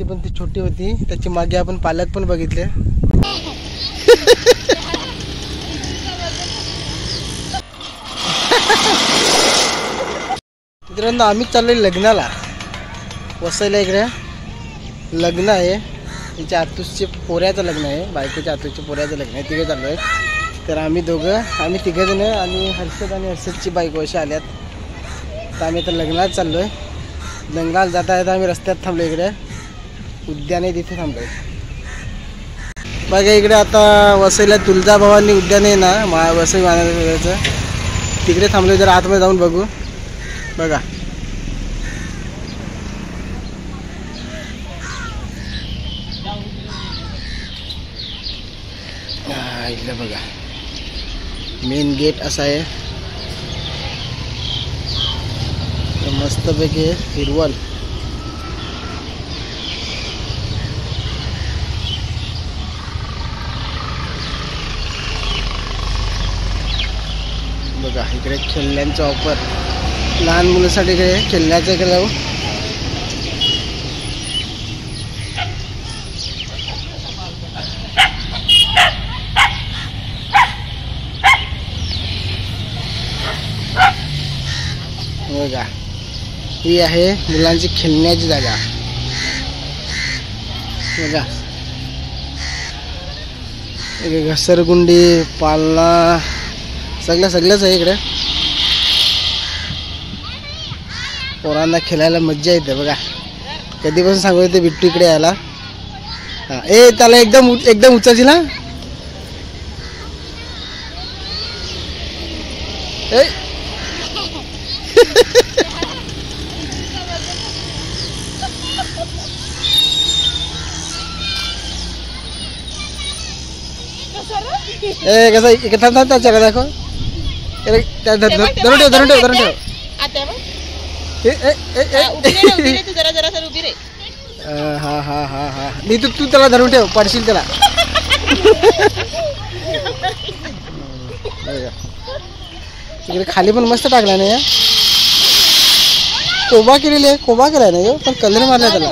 पण ती छोटी होती, त्याची मागे आपण पालक पण बघितले. मित्रांनो आम्ही चाललोय लग्नाला, वसईला. इकडे लग्न आहे, तिच्या आतूसच्या पोऱ्याचं लग्न आहे, बायकोच्या आतूसच्या पोऱ्याचं लग्न आहे. तिघे चाललो आहे. तर आम्ही तिघे जण आणि हर्षद आणि हर्षदची बायको अशी आल्यात. तर आम्ही आता लग्नात चाललो आहे. लग्नाला जाता येता आम्ही रस्त्यात थांबलो. इकडे उद्यान आहे, तिथे थांबलो आहे. बघा इकडे आता वसईला तुळजाभवानी उद्यान आहे ना, वसई महाराजाचं, तिकडे थांबलो. जर आतमध्ये जाऊन बघू. बघा इकडे बघा मेन गेट असा आहे. मस्तपैकी हिरवळ. बघा इकडे खेळण्यांचा ऑफर, लहान मुलांसाठी इकडे खेळण्याचं इकडे जाऊ. बघा ही आहे मुलांची खेळण्याची जागा. बघा इकडे घसरगुंडी, पाळणा, सगळंच आहे इकडे. पोरांना खेळायला मज्जा येते. बघा कधीपासून सांगू येते बिट्टू इकडे यायला. हा ए त्याला एकदम उचलची ना. ए कसं इकडे थांब त्याच्याकडे दाखव. धरून ठेव. हा मी तू त्याला धरून ठेव, पडशील त्याला. इकडे खाली पण मस्त टाकला नाही, कोबा केलाय ना, पण कलर मारलाय त्याला.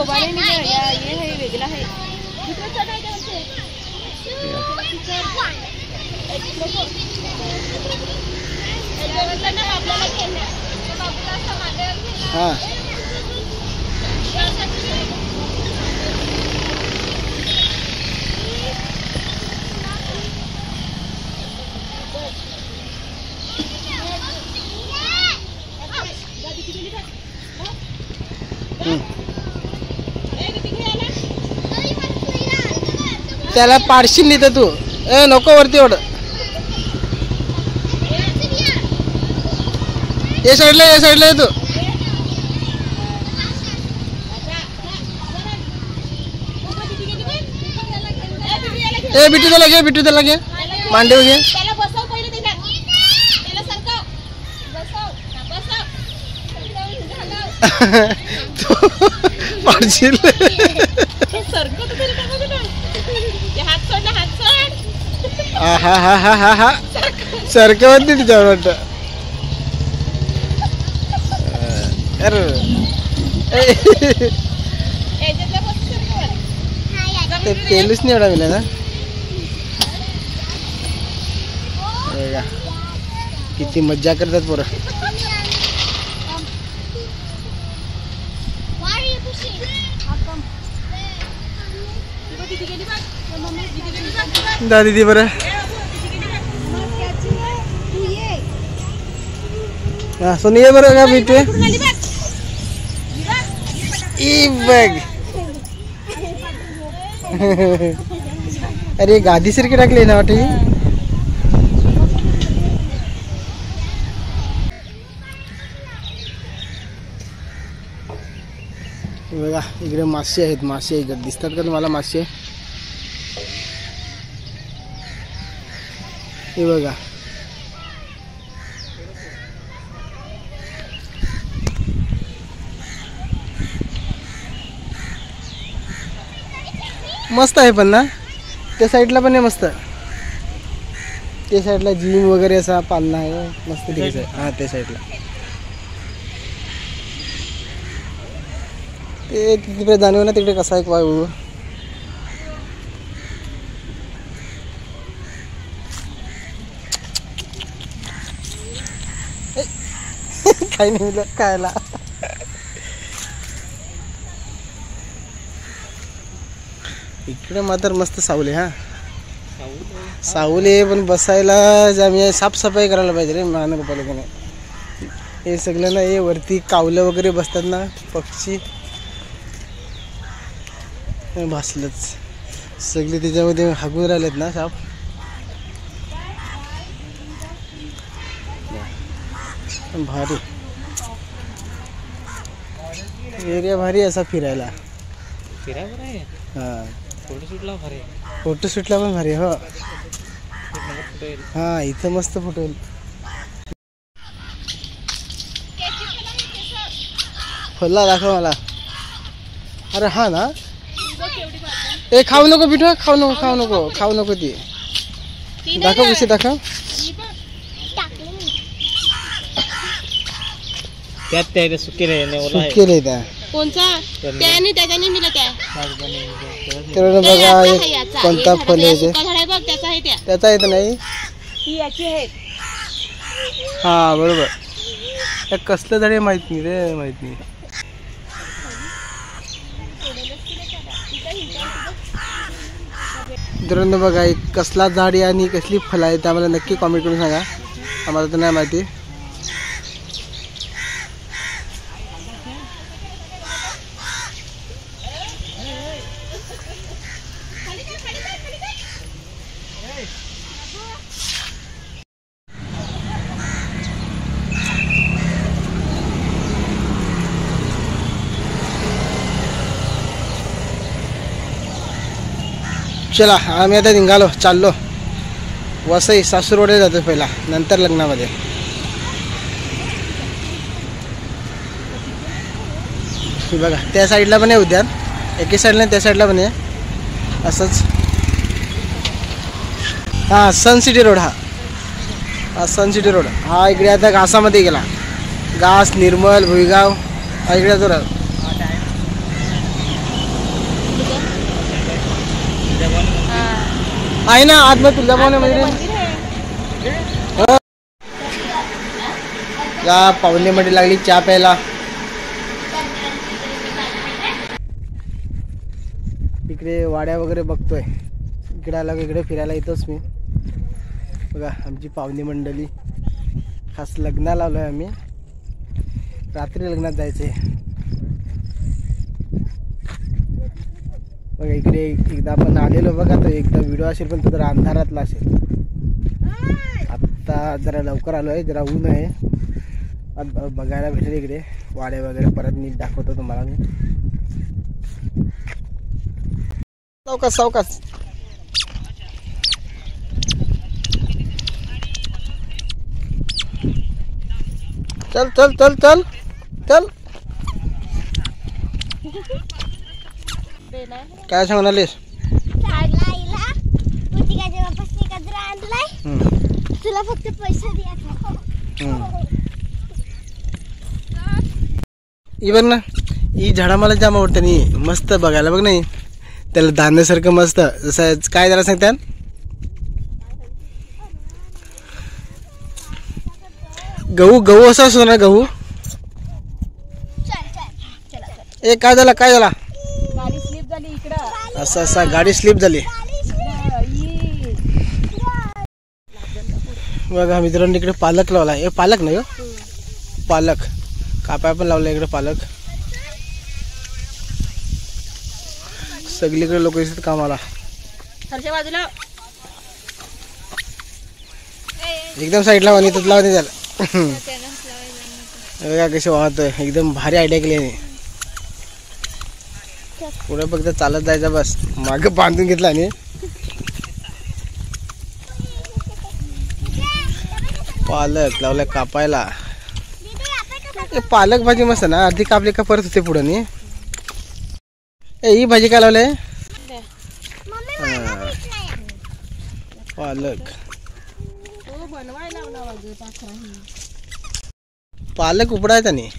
हा त्याला पाडशील नाही तर तू. ए नको वरती एवढं. ये साईडला येतो. ए बिट्टू त्याला घे मांडीवर घे. पाडशील. हा सरकवत तिच्यावर वाटतं. ते पेलूच नाही एवढा मिळाला ना. किती मज्जा करतात पोरं. दा दीदी बरं. हा सोनी ये बरं का बिट्टू. बघ अरे गादी सारखी टाकली ना वाटते. बघा इकडे मासे आहेत. इकडे दिसतात का तुम्हाला मासे. हे बघा मस्त आहे पण ना. त्या साईडला पण आहे मस्त. त्या साईडला जिम वगैरे असा पाळणा आहे मस्त दिसत. हा त्या साईडला ते तिकडे जाणव ना तिकडे कसा आहे वायू. काही नाही खायला. इकडे मात्र मस्त सावली. हा सावली पण बसायला आम्ही साफसफाई करायला पाहिजे रे महानगरपालिकेने. हे सगळं ना हे वरती कावलं वगैरे बसतात ना पक्षी भासलंच सगळे त्याच्यामध्ये हागून राहिलेत ना साप. भारी एरिया भारी असा फिरायला. हा फोटोशूटला पण भारी. हो हा इथं मस्त फोटो येईल. फल्ला दाखव मला. अरे हा ना ए खाऊ नको बिठो खाऊ नको ती दाखव कशी दाखव. त्यात सुकेले त्या कोणचा त्याने त्याने दिलं त्या तर बघा एक कोणता फल आहे ते त्याचा येत नाही. ही याची आहे. हा बरोबर. त्या कसलं झाड माहित नाही रे माहित नाही. मित्रांनो बघा एक कसला झाड आहे आणि कसली फळं आहे ते आम्हाला नक्की कॉमेंट करून सांगा. आम्हाला तर नाही माहिती. चला आम्ही आता निघालो चाललो वसई सासूरवाडीला जातो पहिला नंतर लग्नामध्ये. बघा त्या साईडला पण आहे उद्यान. एके साईडला त्या साईडला पण आहे असंच. हा सन सिटी रोड. हा सन सिटी रोड. हा इकडे आता घासामध्ये गेला. घास निर्मल भुईगाव हा इकडे तो आहे ना आतमध्ये तुळजाभवानी या पाहुणेमध्ये लागली चहा प्यायला. इकडे वाड्या वगैरे बघतोय. इकडे आला इकडे फिरायला येतोच मी. बघा आमची पाहुणी मंडळी खास लग्नाला आलोय आम्ही. रात्री लग्नात जायचे. बघा इकडे एकदा आपण आलेलो बघा तो एकदा व्हिडिओ असेल पण तो जरा अंधारातला असेल. आत्ता जरा लवकर आलो आहे. जरा ऊन आहे. बघायला भेटेल इकडे वाडे वगैरे. परत नीट दाखवतो तुम्हाला मी. सावकाश सावकाश. चल चल चल चल चल. काय सांगणारलीस? तुला फक्त पैसे इवन ना ही झाडा मला जाम आवडतं. नाही मस्त बघायला बघ नाही त्याला दाण्यासारखं मस्त. जसं काय त्याला सांगतात गहू गहू असं असतो ना गहू. ए काय झाला काय झाला. गाडी स्लिप झाली इकडं. असं असं गाडी स्लिप झाली. बघा मित्रांनो इकडे पालक लावला. हे पालक नाही हो पालक. कापाय पण लावला इकडे पालक. सगळीकडे लोक येतात कामाला. बाजूला एकदम साईडला वाणी तर लावते त्याला. बघा कशी वाहतोय. एकदम भारी आयडिया केली आहे. पुढे फक्त चालत जायचं बस. मागे बांधून घेतला आणि पालक लावलाय कापायला. पालक भाजी मस्त ना. अर्धी कापली का परत होते पुढे नी. ही भाजी काय लावलंय पालक. पालक उपडायचा नाही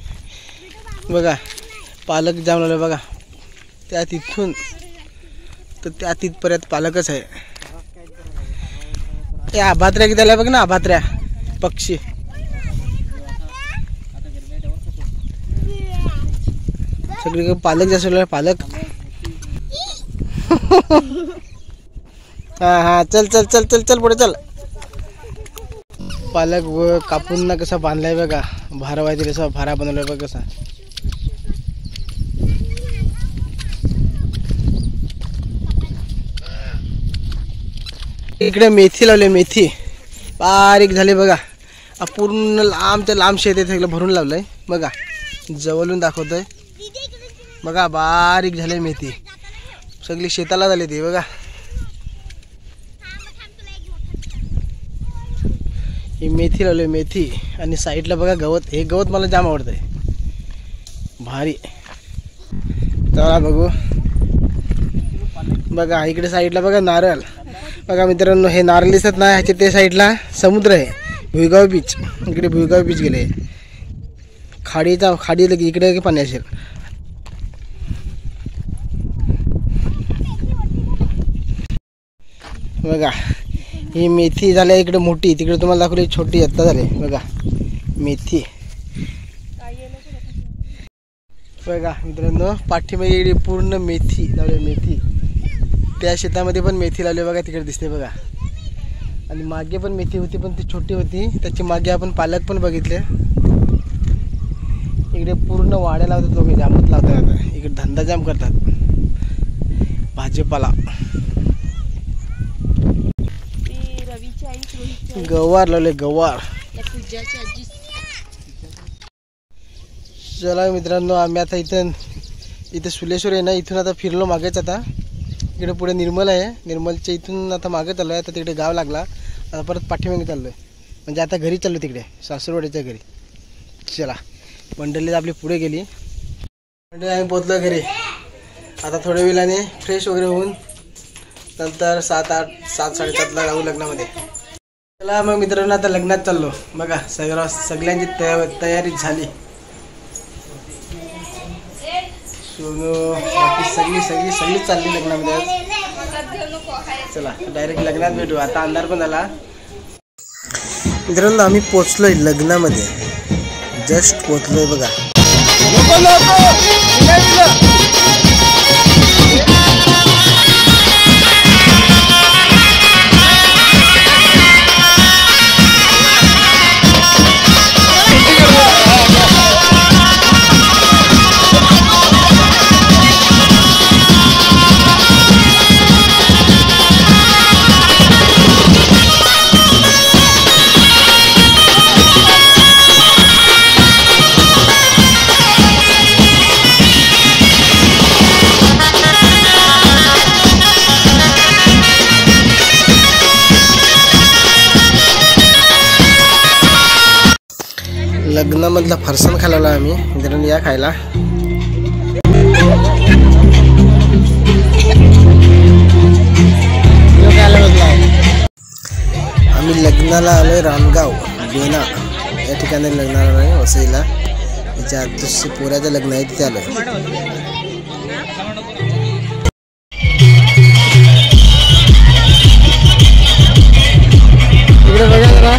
बघा. पालक जाम लावलं बघा. त्या तिथून तर त्या तिथपर्यंत पालकच आहे. हे आभात्र्या किती आल्या बघ ना, आभात्र्या पक्षी. सगळीकडे पालक जास्त पालक. हा हा चल चल चल चल चल पुढे चल. पालक व कापून ना कसा बांधलाय बघा, भारा व्हायचे कसा भारा बनवलाय बघ कसा. इकडे मेथी लावली, मेथी बारीक झाली बघा. पूर्ण लांबच्या लांब शेत आहे, सगळं भरून लावलंय बघा. जवळून दाखवतोय बघा, बारीक झाले मेथी सगळी शेताला झाली ती बघा. ही मेथी लावली, मेथी. आणि साईडला बघा गवत. हे गवत मला जाम आवडतंय, भारी. चला बघू बघा. इकडे साईडला बघा नारळ बघा मित्रांनो. हे नारळ दिसत नाही, ह्याच्या ते साईडला समुद्र आहे, भुईगाव बीच. इकडे भुईगाव बीच गेले, खाडी लगी इकडे पाणी असेल. बघा ही मेथी झाली इकडे मोठी, तिकडे तुम्हाला दाखवली छोटी आत्ता झाली बघा मेथी. बघा मित्रांनो पाठीमागे इकडे पूर्ण मेथी लावली, मेथी. त्या शेतामध्ये पण मेथी लावली बघा, तिकडे दिसते बघा. आणि मागे पण मेथी होती, पण ती छोटी होती. त्याची मागे आपण पालक पण बघितले. इकडे पूर्ण वाड्या लावतात लोक, जामच लावतात आता. इकडे धंदा जाम करतात भाजीपाला. गवार लावले, गवार. चला मित्रांनो आम्ही आता इथं सुलेश्वर आहे ना, इथून आता फिरलो मागेच. आता इकडे पुढे निर्मल आहे, निर्मलच्या इथून आता मागे चाललो आहे. आता तिकडे गाव लागला, आता परत पाठीमागे चाललो आहे. म्हणजे आता घरी चाललो, तिकडे सासूरवाडीच्या घरी. चला मंडळी आपली पुढे गेली. मंडळी आम्ही पोहोचलो घरी. आता थोड्या वेळाने फ्रेश वगैरे होऊन नंतर 7-7:30ला जाऊ लग्नामध्ये. चला मग मित्रांनो आता लग्नात चाललो बघा. सगळ्यांची तयारी झाली. सोनू बाकी सगळी चालली लग्नामध्ये. चला डायरेक्ट लग्नात भेटू. आता अंधार पण झाला. मित्रांनो आम्ही पोचलोय लग्नामध्ये, जस्ट पोचलोय बघा. लग्नामधला फरसाण खाल्ला आम्ही. मित्रांनो या खायला. आम्ही लग्नाला आलोय रामगाव बेना या ठिकाणी लग्नाला आलोय वसईला. याच्या आतुष्य पोऱ्याचं लग्न आहे, तिथे आलोय. इकडे बघा जरा.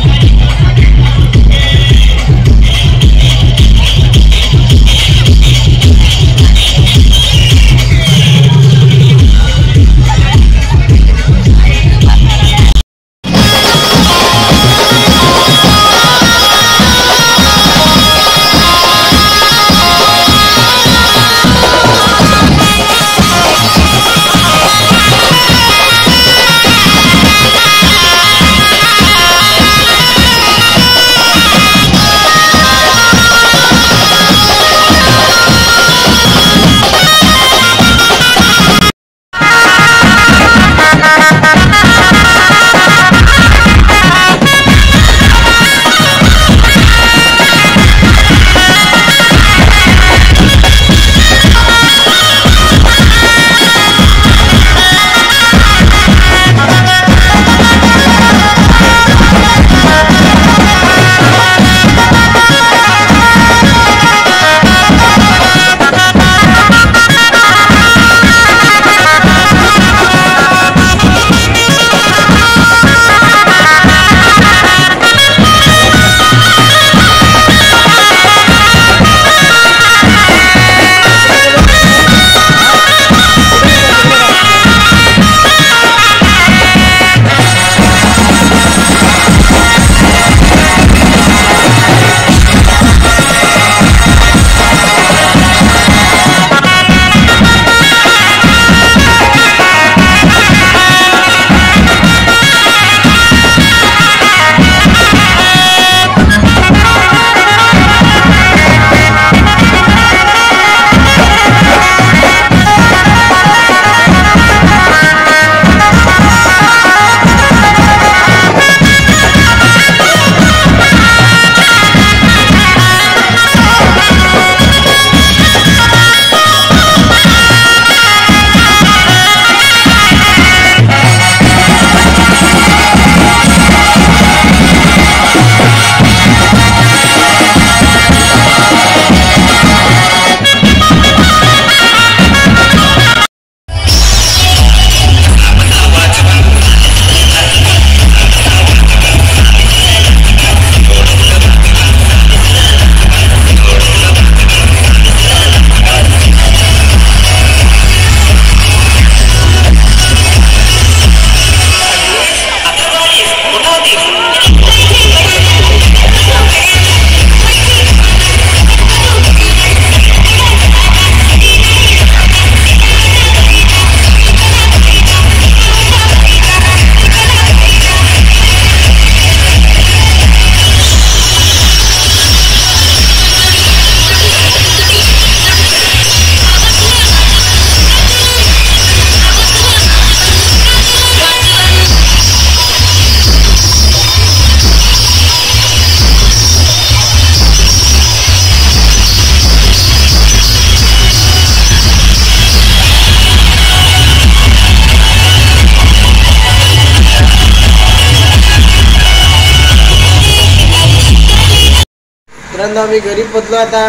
मित्रांनो आम्ही घरी पोचलो, आता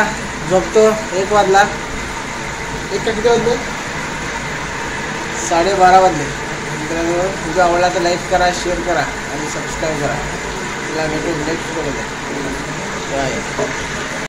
झोपतो. 1 वाजला. 1 का किती वाजले? 12:30 वाजले. मित्रांनो व्हिडिओ आवडला तर लाईक करा, शेअर करा आणि सबस्क्राईब करा. चला भेटू नेक्स्ट व्हिडिओमध्ये. बाय.